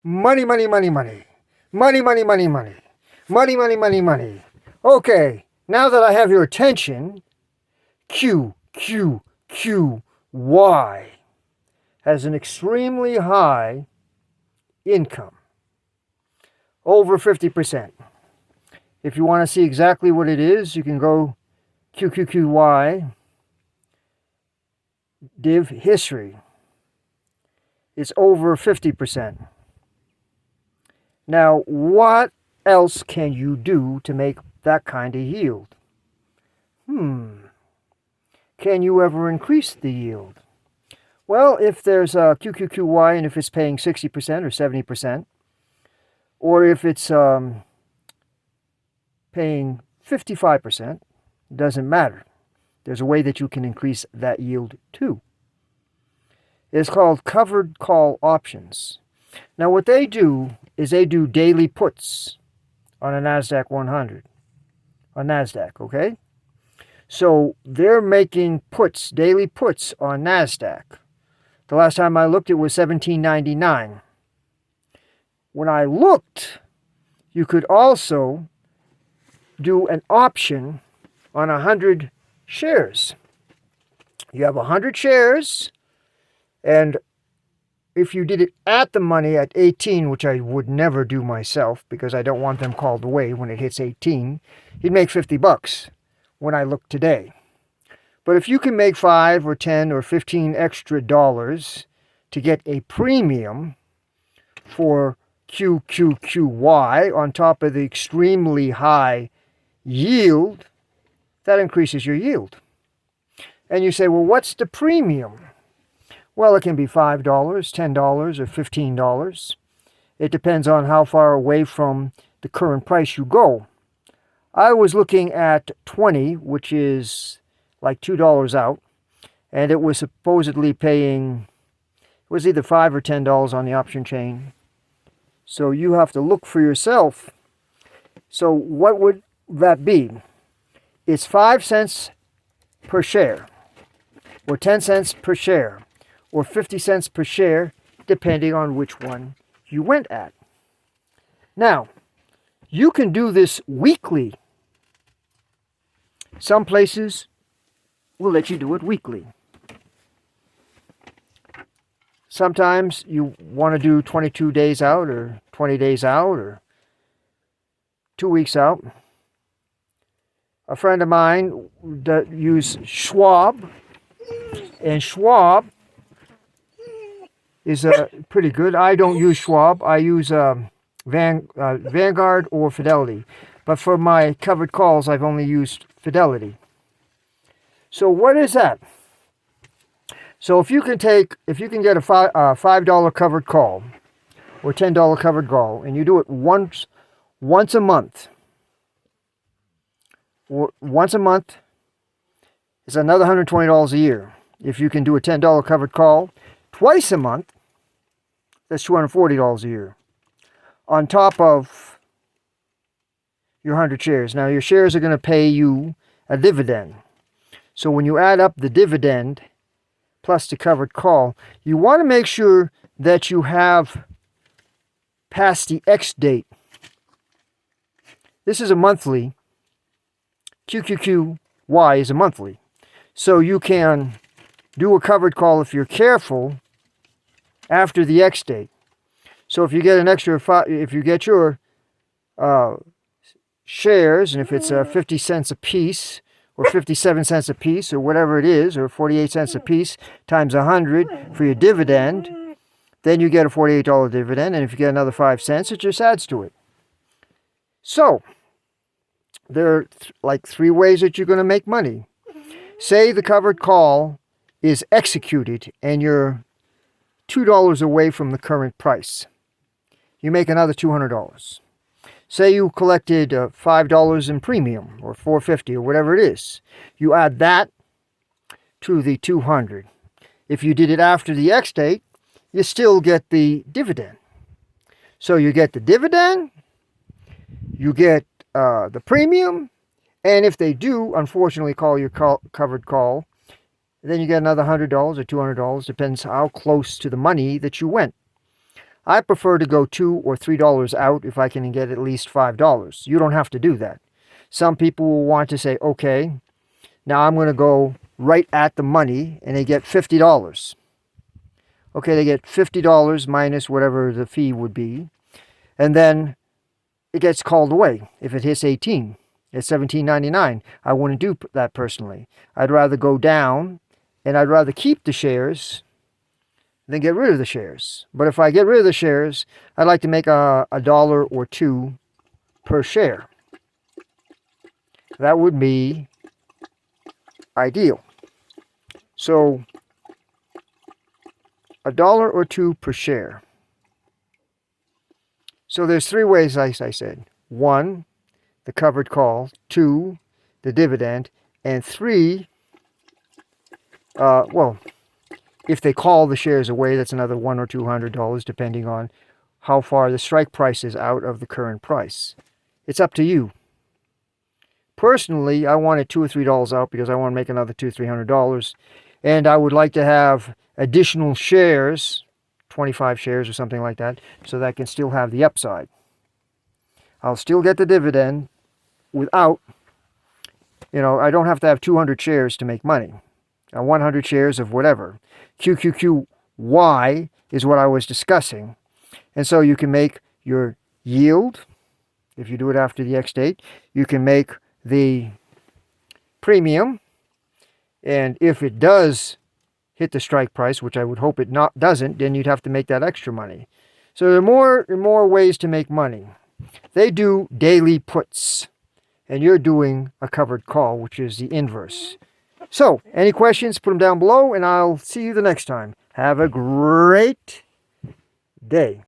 Money, money, money, money. Money, money, money, money. Money, money, money, money. Okay, now that I have your attention, QQQY has an extremely high income, over 50%. If you want to see exactly what it is, you can go QQQY div history. It's over 50%. Now, what else can you do to make that kind of yield? Can you ever increase the yield? Well, if there's a QQQY and if it's paying 60% or 70%, or if it's paying 55%, doesn't matter. There's a way that you can increase that yield too. It's called covered call options. Now what they do is they do daily puts on a NASDAQ 100. On NASDAQ, okay? So they're making puts, daily puts on NASDAQ. The last time I looked, it was $17.99. When I looked, you could also do an option on 100 shares. You have 100 shares, and if you did it at the money at 18, which I would never do myself because I don't want them called away when it hits 18, you'd make $50 when I look today. But if you can make 5 or 10 or 15 extra dollars to get a premium for QQQY on top of the extremely high yield, that increases your yield. And you say, well, what's the premium? Well, it can be $5, $10, or $15. It depends on how far away from the current price you go. I was looking at 20, which is like $2 out, and it was supposedly paying, it was either $5 or $10 on the option chain. So you have to look for yourself. So what would that be? It's 5 cents per share, or 10 cents per share, or 50 cents per share, depending on which one you went at. Now, you can do this weekly. Some places will let you do it weekly. Sometimes you want to do 22 days out, or 20 days out, or 2 weeks out. A friend of mine that used Schwab, and Schwab is pretty good. I don't use Schwab. I use Vanguard or Fidelity. But for my covered calls, I've only used Fidelity. So what is that? So if you can get a $5 covered call or $10 covered call, and you do it once a month, once a month is another $120 a year. If you can do a $10 covered call twice a month, that's $240 a year. On top of your 100 shares. Now your shares are going to pay you a dividend. So when you add up the dividend plus the covered call, you want to make sure that you have past the X date. This is a monthly. QQQY is a monthly. So you can do a covered call if you're careful after the X date. So if you get an extra, if you get your shares, and if it's 50 cents a piece, or 57 cents a piece, or whatever it is, or 48 cents a piece, times 100 for your dividend, then you get a $48 dividend, and if you get another 5 cents, it just adds to it. So, there are like 3 ways that you're going to make money. Say the covered call is executed, and you're $2 away from the current price. You make another $200. Say you collected $5 in premium, or $4.50, or whatever it is. You add that to the $200. If you did it after the X date, you still get the dividend. So you get the dividend, you get the premium, and if they do, unfortunately, call your covered call, then you get another $100 or $200, depends how close to the money that you went. I prefer to go $2 or $3 out if I can get at least $5. You don't have to do that. Some people will want to say, okay, now I'm going to go right at the money, and they get $50. Okay, they get $50 minus whatever the fee would be, and then it gets called away if it hits 18. It's $17.99. I wouldn't do that personally. I'd rather go down, and I'd rather keep the shares than get rid of the shares. But if I get rid of the shares, I'd like to make a dollar or two per share. That would be ideal. So a dollar or two per share. So there's three ways, as I said. 1, the covered call. 2, the dividend. And 3, well, if they call the shares away, that's another $100 or $200, depending on how far the strike price is out of the current price. It's up to you. Personally, I wanted $2 or $3 out because I want to make another $200 or $300, and I would like to have additional shares, 25 shares or something like that, so that I can still have the upside. I'll still get the dividend without, I don't have to have 200 shares to make money. 100 shares of whatever. QQQY is what I was discussing. And so you can make your yield, if you do it after the X date. You can make the premium, and if it does hit the strike price, which I would hope it doesn't, then you'd have to make that extra money. So there are more ways to make money. They do daily puts, and you're doing a covered call, which is the inverse. So, any questions, put them down below, and I'll see you the next time. Have a great day.